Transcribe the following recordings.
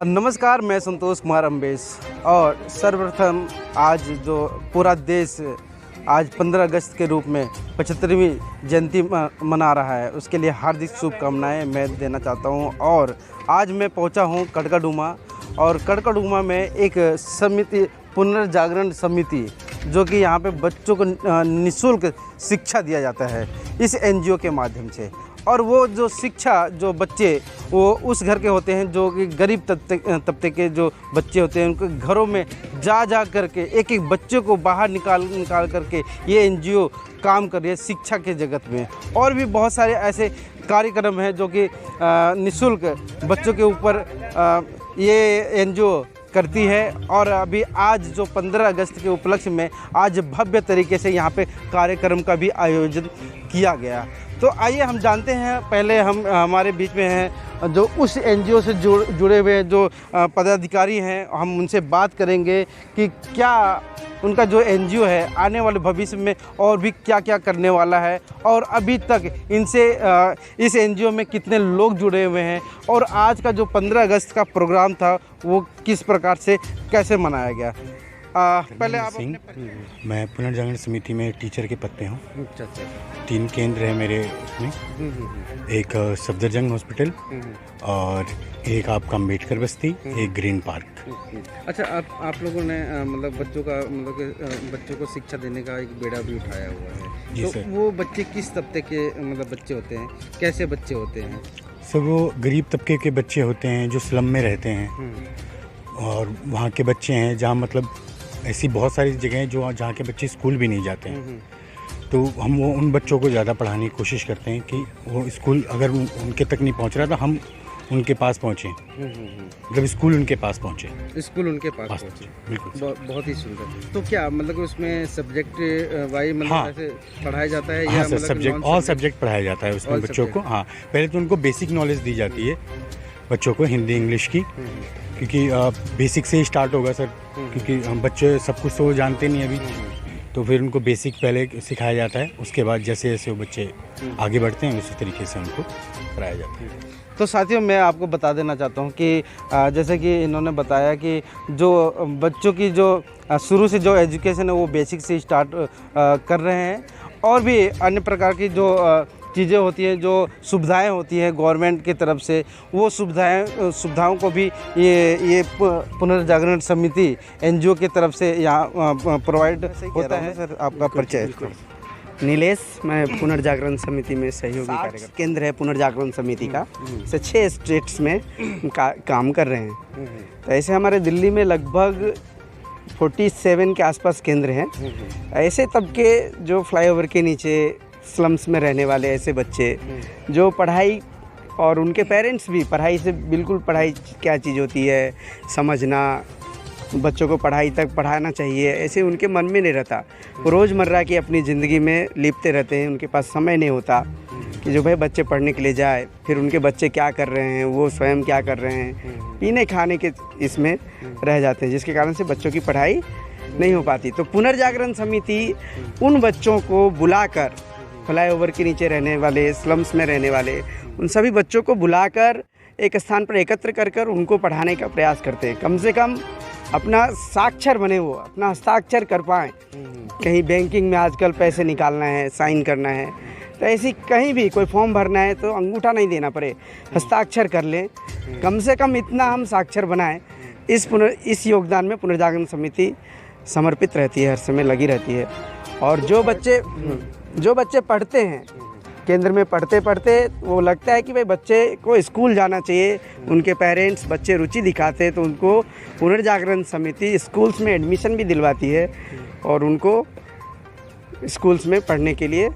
नमस्कार, मैं संतोष कुमार अम्बेश और सर्वप्रथम आज जो पूरा देश आज 15 अगस्त के रूप में 75वीं जयंती मना रहा है, उसके लिए हार्दिक शुभकामनाएं मैं देना चाहता हूं। और आज मैं पहुंचा हूं कड़काडूमा, और कड़काडूमा में एक समिति, पुनर्जागरण समिति, जो कि यहां पे बच्चों को निःशुल्क शिक्षा दिया जाता है इस एनजीओ के माध्यम से। और वो जो शिक्षा, जो बच्चे वो उस घर के होते हैं जो कि गरीब तबके के जो बच्चे होते हैं, उनके घरों में जा करके एक एक बच्चे को बाहर निकाल करके ये एनजीओ काम कर रही है शिक्षा के जगत में। और भी बहुत सारे ऐसे कार्यक्रम हैं जो कि निःशुल्क बच्चों के ऊपर ये एनजीओ करती है। और अभी आज जो 15 अगस्त के उपलक्ष्य में आज भव्य तरीके से यहाँ पे कार्यक्रम का भी आयोजन किया गया। तो आइए हम जानते हैं, पहले हम हमारे बीच में हैं जो उस एनजीओ से जुड़े हुए जो पदाधिकारी हैं, हम उनसे बात करेंगे कि क्या उनका जो एनजीओ है आने वाले भविष्य में और भी क्या क्या करने वाला है, और अभी तक इनसे इस एनजीओ में कितने लोग जुड़े हुए हैं, और आज का जो 15 अगस्त का प्रोग्राम था वो किस प्रकार से कैसे मनाया गया। पहले आप मैं पुनर्जागरण समिति में टीचर के पद पे हूँ। 3 केंद्र है मेरे उसमें, एक सफदरजंग हॉस्पिटल और एक आपका अम्बेडकर बस्ती, एक ग्रीन पार्क। अच्छा, आप लोगों ने मतलब बच्चों को शिक्षा देने का एक बेड़ा भी उठाया हुआ है। तो सर, वो बच्चे किस तबके के मतलब बच्चे होते हैं, कैसे बच्चे होते हैं? सब वो गरीब तबके के बच्चे होते हैं जो स्लम में रहते हैं, और वहाँ के बच्चे हैं जहाँ मतलब ऐसी बहुत सारी जगह हैं जो जहाँ के बच्चे स्कूल भी नहीं जाते हैं। तो हम वो उन बच्चों को ज़्यादा पढ़ाने की कोशिश करते हैं कि वो स्कूल अगर उनके तक नहीं पहुँच रहा तो हम उनके पास पहुँचें, मतलब स्कूल उनके पास पहुँचे, स्कूल उनके पास पहुँचे। बिल्कुल, बहुत ही सुंदर। तो क्या मतलब उसमें सब्जेक्ट वाइज मतलब ऐसे पढ़ाया जाता है? हाँ सर, सब्जेक्ट ऑल सब्जेक्ट पढ़ाया जाता है उसमें बच्चों को। हाँ, पहले तो उनको बेसिक नॉलेज दी जाती है बच्चों को, हिंदी इंग्लिश की, क्योंकि बेसिक से ही स्टार्ट होगा सर, क्योंकि हम बच्चे सब कुछ तो जानते नहीं अभी, तो फिर उनको बेसिक पहले सिखाया जाता है, उसके बाद जैसे जैसे वो बच्चे आगे बढ़ते हैं उसी तरीके से उनको पढ़ाया जाता है। तो साथियों, मैं आपको बता देना चाहता हूँ कि जैसे कि इन्होंने बताया कि जो बच्चों की जो शुरू से जो एजुकेशन है वो बेसिक से स्टार्ट कर रहे हैं, और भी अन्य प्रकार की जो चीज़ें होती हैं, जो सुविधाएं होती हैं गवर्नमेंट की तरफ से, वो सुविधाओं को भी ये पुनर्जागरण समिति एनजीओ की तरफ से यहाँ प्रोवाइड होता है। सर, आपका परिचय? नीलेश, मैं पुनर्जागरण समिति में सहयोगी कार्यकर्ता। केंद्र है पुनर्जागरण समिति का, से 6 स्टेट्स में काम कर रहे हैं। तो ऐसे हमारे दिल्ली में लगभग 47 के आसपास केंद्र हैं। ऐसे तबके जो फ्लाईओवर के नीचे स्लम्स में रहने वाले ऐसे बच्चे जो पढ़ाई, और उनके पेरेंट्स भी पढ़ाई से बिल्कुल, पढ़ाई क्या चीज़ होती है समझना, बच्चों को पढ़ाई तक पढ़ाना चाहिए, ऐसे उनके मन में नहीं रहता। वो रोज़मर्रा की अपनी ज़िंदगी में लिपटे रहते हैं, उनके पास समय नहीं होता कि जो भाई बच्चे पढ़ने के लिए जाए। फिर उनके बच्चे क्या कर रहे हैं, वो स्वयं क्या कर रहे हैं, पीने खाने के इसमें रह जाते हैं, जिसके कारण से बच्चों की पढ़ाई नहीं हो पाती। तो पुनर्जागरण समिति उन बच्चों को बुलाकर, फ्लाईओवर के नीचे रहने वाले, स्लम्स में रहने वाले, उन सभी बच्चों को बुलाकर एक स्थान पर एकत्र कर उनको पढ़ाने का प्रयास करते हैं। कम से कम अपना साक्षर बने, वो अपना हस्ताक्षर कर पाएँ। कहीं बैंकिंग में आजकल पैसे निकालना है, साइन करना है, तो ऐसी कहीं भी कोई फॉर्म भरना है तो अंगूठा नहीं देना पड़े, हस्ताक्षर कर लें। कम से कम इतना हम साक्षर बनाएं। इस योगदान में पुनर्जागरण समिति समर्पित रहती है, हर समय लगी रहती है। और जो बच्चे पढ़ते हैं केंद्र में, पढ़ते वो लगता है कि भाई बच्चे को स्कूल जाना चाहिए, उनके पेरेंट्स, बच्चे रुचि दिखाते हैं, तो उनको पुनर्जागरण समिति स्कूल्स में एडमिशन भी दिलवाती है और उनको स्कूल्स में पढ़ने के लिए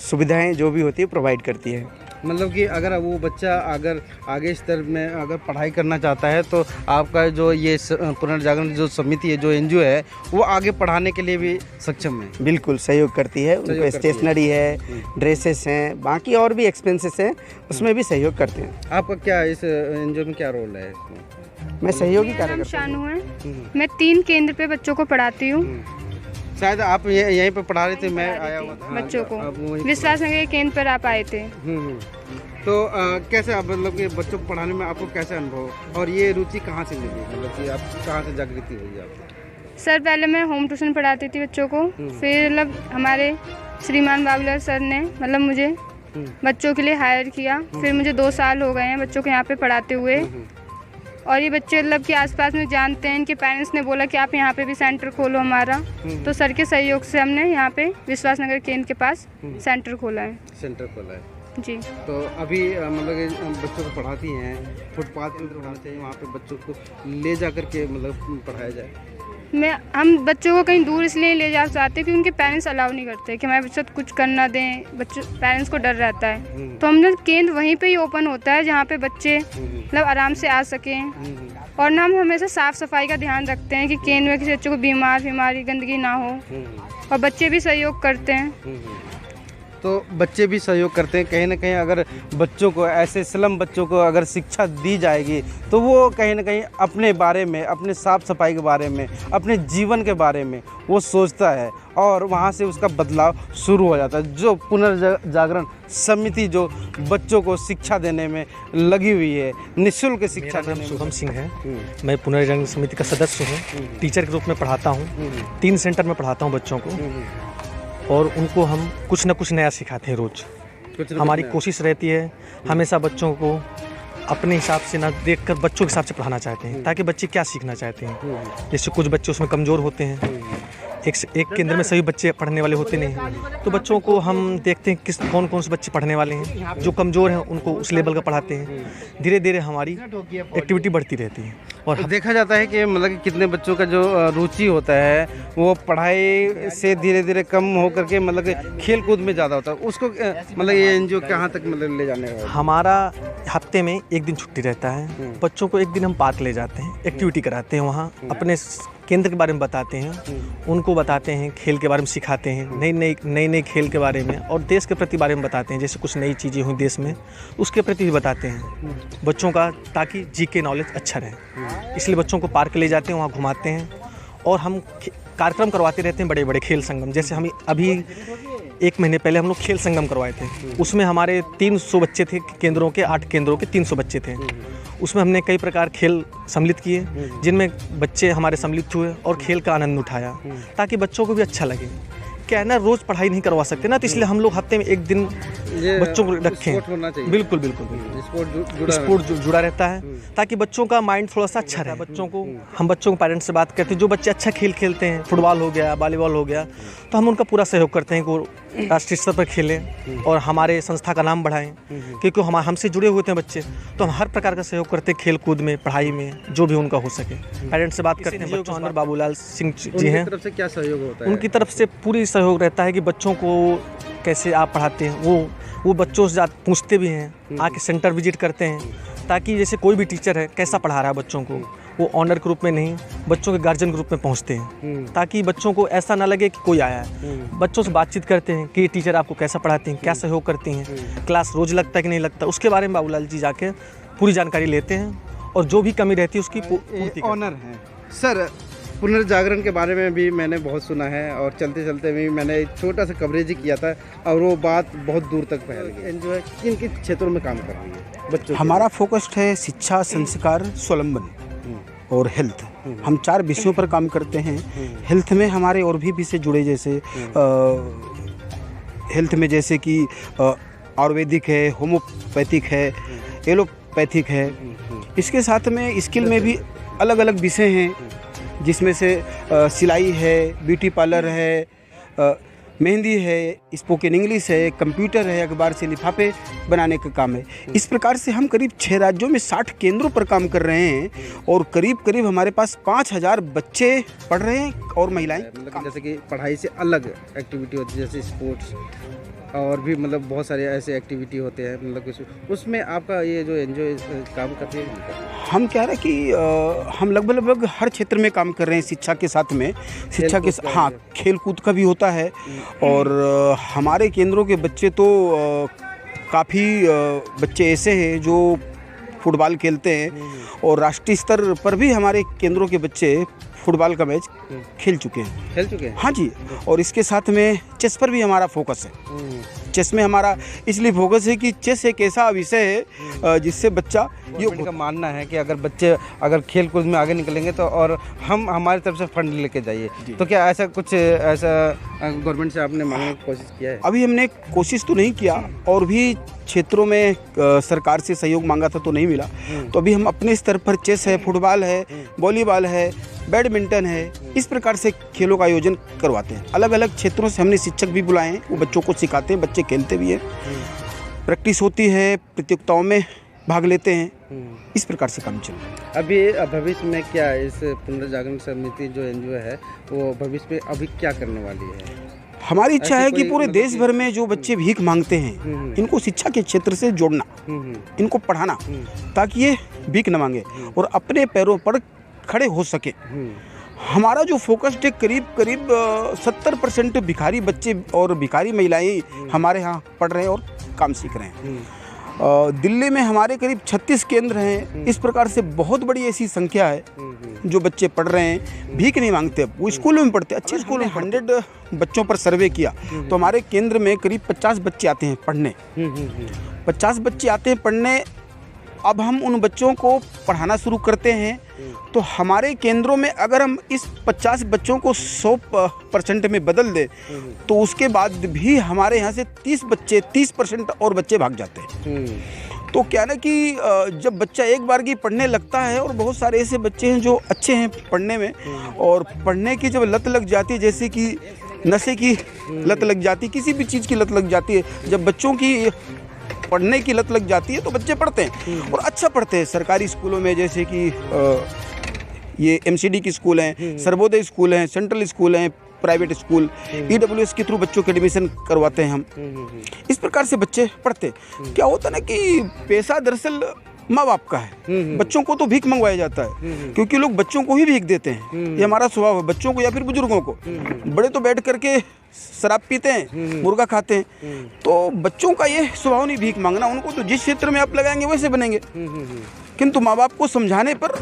सुविधाएं जो भी होती है प्रोवाइड करती है। मतलब कि अगर वो बच्चा अगर आगे स्तर में अगर पढ़ाई करना चाहता है तो आपका जो ये पुनर्जागरण जो समिति है, जो एनजीओ है, वो आगे पढ़ाने के लिए भी सक्षम है। बिल्कुल सहयोग करती है। उनको स्टेशनरी है, ड्रेसेस हैं, बाकी और भी एक्सपेंसेस हैं, उसमें भी सहयोग करते हैं। आपका क्या इस एनजीओ में क्या रोल है? मैं सहयोगी कार्यकर्ता। शानू है, मैं 3 केंद्र पे बच्चों को पढ़ाती हूँ। शायद आप यहीं पे पढ़ा रहे थे, मैं आया हुआ था बच्चों को विश्वास नगर के केंद्र पर आप आए थे। तो कैसे आप मतलब कि बच्चों को पढ़ाने में आपको कैसे अनुभव और ये रुचि कहाँ से मिली, मतलब कि आप कहाँ से जागृति हुई आपको? सर पहले मैं होम ट्यूशन पढ़ाती थी बच्चों को, फिर मतलब हमारे श्रीमान बाबूलाल सर ने मतलब मुझे बच्चों के लिए हायर किया। फिर मुझे 2 साल हो गए हैं बच्चों को यहाँ पे पढ़ाते हुए। और ये बच्चे मतलब कि आसपास में जानते हैं, इनके पेरेंट्स ने बोला कि आप यहाँ पे भी सेंटर खोलो हमारा, तो सर के सहयोग से हमने यहाँ पे विश्वास नगर केंद्र के पास सेंटर खोला है। सेंटर खोला है जी। तो अभी मतलब कि बच्चों को पढ़ाती हैं, फुटपाथ पे पढ़ाना चाहिए, वहाँ पे बच्चों को ले जा कर के मतलब पढ़ाया जाए। हम बच्चों को कहीं दूर इसलिए ले जा चाहते हैं कि उनके पेरेंट्स अलाउ नहीं करते कि हमारे बच्चे कुछ करना दें, बच्चों पेरेंट्स को डर रहता है। तो हम लोग केंद्र वहीं पे ही ओपन होता है जहाँ पे बच्चे मतलब आराम से आ सकें। और ना हम हमेशा साफ़ सफाई का ध्यान रखते हैं कि केंद्र में किसी बच्चों को बीमारी गंदगी ना हो, और बच्चे भी सहयोग करते हैं। तो बच्चे भी सहयोग करते हैं कहीं ना कहीं। अगर बच्चों को ऐसे स्लम बच्चों को अगर शिक्षा दी जाएगी तो वो कहीं ना कहीं अपने बारे में, अपने साफ़ सफाई के बारे में, अपने जीवन के बारे में वो सोचता है और वहाँ से उसका बदलाव शुरू हो जाता है। जो पुनर्जागरण समिति जो बच्चों को शिक्षा देने में लगी हुई है, निःशुल्क शिक्षा देने में। शुभम सिंह है, मैं पुनर्जागरण समिति का सदस्य हूँ, टीचर के रूप में पढ़ाता हूँ। 3 सेंटर में पढ़ाता हूँ बच्चों को, और उनको हम कुछ न कुछ नया सिखाते हैं रोज़। हमारी कोशिश रहती है हमेशा बच्चों को अपने हिसाब से ना देखकर बच्चों के हिसाब से पढ़ाना चाहते हैं, ताकि बच्चे क्या सीखना चाहते हैं। जैसे कुछ बच्चे उसमें कमज़ोर होते हैं, एक केंद्र में सभी बच्चे पढ़ने वाले होते नहीं हैं, तो बच्चों को हम देखते हैं कौन कौन से बच्चे पढ़ने वाले हैं, जो कमज़ोर हैं उनको उस लेवल का पढ़ाते हैं। धीरे धीरे हमारी एक्टिविटी बढ़ती रहती है। और देखा जाता है कि मतलब कि कितने बच्चों का जो रुचि होता है वो पढ़ाई से धीरे धीरे कम होकर के मतलब कि खेल कूद में ज़्यादा होता है। उसको मतलब ये एनजीओ कहाँ तक मतलब ले जाने का? हमारा हफ्ते में 1 दिन छुट्टी रहता है। बच्चों को 1 दिन हम पार्क ले जाते हैं, एक्टिविटी कराते हैं, वहाँ अपने केंद्र के बारे में बताते हैं, उनको बताते हैं, खेल के बारे में सिखाते हैं, नई खेल के बारे में, और देश के प्रति बारे में बताते हैं। जैसे कुछ नई चीज़ें हुई देश में उसके प्रति भी बताते हैं बच्चों का, ताकि जीके नॉलेज अच्छा रहे। इसलिए बच्चों को पार्क ले जाते हैं, वहाँ घुमाते हैं, और हम कार्यक्रम करवाते रहते हैं, बड़े बड़े खेल संगम। जैसे हम अभी 1 महीने पहले हम लोग खेल संगम करवाए थे। उसमें हमारे 300 बच्चे थे, केंद्रों के 8 केंद्रों के 300 बच्चे थे। उसमें हमने कई प्रकार खेल सम्मिलित किए, जिनमें बच्चे हमारे सम्मिलित हुए और खेल का आनंद उठाया, ताकि बच्चों को भी अच्छा लगे। क्या है ना, रोज़ पढ़ाई नहीं करवा सकते ना, तो इसलिए हम लोग हफ्ते में 1 दिन बच्चों को रखें। बिल्कुल स्पोर्ट जुड़ा रहता है, ताकि बच्चों का माइंड थोड़ा सा अच्छा रहे। हम बच्चों को पेरेंट्स से बात करते हैं, जो बच्चे अच्छा खेल खेलते हैं, फुटबॉल हो गया, वॉलीबॉल हो गया, तो हम उनका पूरा सहयोग करते हैं कि वो राष्ट्रीय स्तर पर खेलें और हमारे संस्था का नाम बढ़ाएं। क्योंकि हमसे जुड़े हुए थे बच्चे, तो हम हर प्रकार का सहयोग करते हैं, खेल कूद में, पढ़ाई में, जो भी उनका हो सके। पेरेंट्स से बात करते हैं। बच्चों अंदर बाबूलाल सिंह जी हैं, तरफ से क्या सहयोग होता है? उनकी तरफ से पूरी सहयोग रहता है कि बच्चों को कैसे आप पढ़ाते हैं। वो बच्चों से पूछते भी हैं, आके सेंटर विजिट करते हैं, ताकि जैसे कोई भी टीचर है कैसा पढ़ा रहा है बच्चों को, वो ऑनर के रूप में नहीं, बच्चों के गार्जियन के रूप में पहुंचते हैं, ताकि बच्चों को ऐसा ना लगे कि कोई आया है। बच्चों से बातचीत करते हैं कि टीचर आपको कैसा पढ़ाते हैं, क्या सहयोग करती हैं, क्लास रोज़ लगता है कि नहीं लगता, उसके बारे में बाबूलाल जी जाके पूरी जानकारी लेते हैं, और जो भी कमी रहती है उसकी पूर्ति। ऑनर हैं सर। पुनर्जागरण के बारे में भी मैंने बहुत सुना है, और चलते चलते भी मैंने एक छोटा सा कवरेज किया था, और वो बात बहुत दूर तक फैल गई। एनजीओ किन किन क्षेत्रों में काम कर रही है बच्चों? हमारा फोकस्ड है शिक्षा, संस्कार, स्वावलंबन और हेल्थ। हम 4 विषयों पर काम करते हैं। हेल्थ में हमारे और भी विषय जुड़े, जैसे हेल्थ में जैसे कि आयुर्वेदिक है, होम्योपैथिक है, एलोपैथिक है। इसके साथ में स्किल में भी अलग अलग विषय हैं, जिसमें से सिलाई है, ब्यूटी पार्लर है, मेहंदी है, स्पोकन इंग्लिश है, कंप्यूटर है, अखबार से लिफाफे बनाने का काम है। इस प्रकार से हम करीब 6 राज्यों में 60 केंद्रों पर काम कर रहे हैं, और करीब हमारे पास 5000 बच्चे पढ़ रहे हैं और महिलाएं। मतलब जैसे कि पढ़ाई से अलग एक्टिविटी होती है, जैसे स्पोर्ट्स और भी मतलब बहुत सारे ऐसे एक्टिविटी होते हैं, मतलब उसमें आपका ये जो एनजीओ काम करती है? हम कह रहे हैं कि हम लगभग हर क्षेत्र में काम कर रहे हैं। शिक्षा के साथ में हाँ, खेल कूद का भी होता है, और हमारे केंद्रों के बच्चे तो काफ़ी बच्चे ऐसे हैं जो फुटबॉल खेलते हैं, और राष्ट्रीय स्तर पर भी हमारे केंद्रों के बच्चे फुटबॉल का मैच खेल चुके हैं। खेल चुके हैं। हाँ जी, और इसके साथ में चेस पर भी हमारा फोकस है। चेस में हमारा इसलिए फोकस है कि चेस एक ऐसा विषय है जिससे बच्चा गवर्नमेंट का मानना है कि अगर बच्चे अगर खेल कूद में आगे निकलेंगे तो और हम हमारी तरफ से फंड लेके जाइए, तो क्या ऐसा कुछ ऐसा गवर्नमेंट से आपने मांगने की कोशिश किया है? अभी हमने कोशिश तो नहीं किया और भी क्षेत्रों में सरकार से सहयोग मांगा था तो नहीं मिला। तो अभी हम अपने स्तर पर चेस है, फुटबॉल है, वॉलीबॉल है, बैडमिंटन है, इस प्रकार से खेलों का आयोजन करवाते हैं। अलग अलग क्षेत्रों से हमने शिक्षक भी बुलाए हैं, वो बच्चों को सिखाते हैं, बच्चे खेलते भी हैं, प्रैक्टिस होती है, प्रतियोगिताओं में भाग लेते हैं। इस प्रकार से काम चल रहा है। अभी भविष्य में क्या इस पुनर्जागरण समिति जो एनजीओ है वो भविष्य में अभी क्या करने वाली है? हमारी इच्छा ऐसे है कि कोई पूरे मतलब देश भर में जो बच्चे भीख मांगते हैं इनको शिक्षा के क्षेत्र से जोड़ना, इनको पढ़ाना, ताकि ये भीख न मांगे और अपने पैरों पर खड़े हो सके। हमारा जो फोकस है करीब 70% भिखारी बच्चे और भिखारी महिलाएं हमारे यहाँ पढ़ रहे हैं और काम सीख रहे हैं। दिल्ली में हमारे करीब 36 केंद्र हैं। इस प्रकार से बहुत बड़ी ऐसी संख्या है जो बच्चे पढ़ रहे हैं, भीख नहीं मांगते, वो स्कूलों में पढ़ते, अच्छे स्कूलों में। 100 बच्चों पर सर्वे किया तो हमारे केंद्र में करीब 50 बच्चे आते हैं पढ़ने। 50 बच्चे आते हैं पढ़ने। अब हम उन बच्चों को पढ़ाना शुरू करते हैं तो हमारे केंद्रों में अगर हम इस 50 बच्चों को 100% में बदल दें तो उसके बाद भी हमारे यहाँ से 30% और बच्चे भाग जाते हैं। तो क्या ना कि जब बच्चा एक बार की पढ़ने लगता है, और बहुत सारे ऐसे बच्चे हैं जो अच्छे हैं पढ़ने में, और पढ़ने की जब लत लग जाती है, जैसे कि नशे की लत लग जाती है, किसी भी चीज़ की लत लग जाती है, जब बच्चों की पढ़ने की लत लग जाती है तो बच्चे पढ़ते हैं और अच्छा पढ़ते हैं। सरकारी स्कूलों में जैसे कि ये MCD की स्कूल हैं, सर्वोदय स्कूल हैं, सेंट्रल स्कूल हैं, प्राइवेट स्कूल, EWS के थ्रू बच्चों के एडमिशन करवाते हैं हम। इस प्रकार से बच्चे पढ़ते। क्या होता है ना कि पैसा दरअसल माँ बाप का है, बच्चों को तो भीख मंगवाया जाता है, क्योंकि लोग बच्चों को ही भीख देते हैं। ये हमारा स्वभाव है, बच्चों को या फिर बुजुर्गों को। बड़े तो बैठ करके शराब पीते हैं, मुर्गा खाते हैं, तो बच्चों का ये स्वभाव नहीं भीख मांगना। उनको तो जिस क्षेत्र में आप लगाएंगे वैसे बनेंगे, किंतु माँ बाप को समझाने पर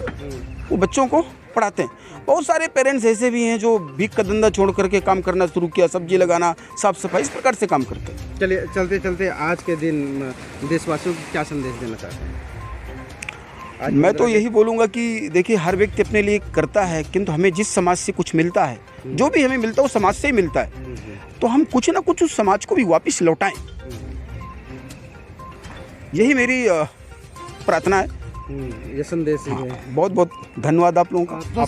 वो बच्चों को पढ़ाते हैं। बहुत सारे पेरेंट्स ऐसे भी हैं जो भीख का धंधा छोड़ करके काम करना शुरू किया, सब्जी लगाना, साफ सफाई, इस प्रकार से काम करते हैं। चलिए, चलते चलते आज के दिन देशवासियों को क्या संदेश देना चाहते हैं? मैं तो यही बोलूँगा कि देखिए, हर व्यक्ति अपने लिए करता है, किंतु हमें जिस समाज से कुछ मिलता है, जो भी हमें मिलता है वो समाज से ही मिलता है, तो हम कुछ ना कुछ उस समाज को भी वापस लौटाएं। यही मेरी प्रार्थना है। ये संदेश है। बहुत बहुत धन्यवाद आप लोगों का।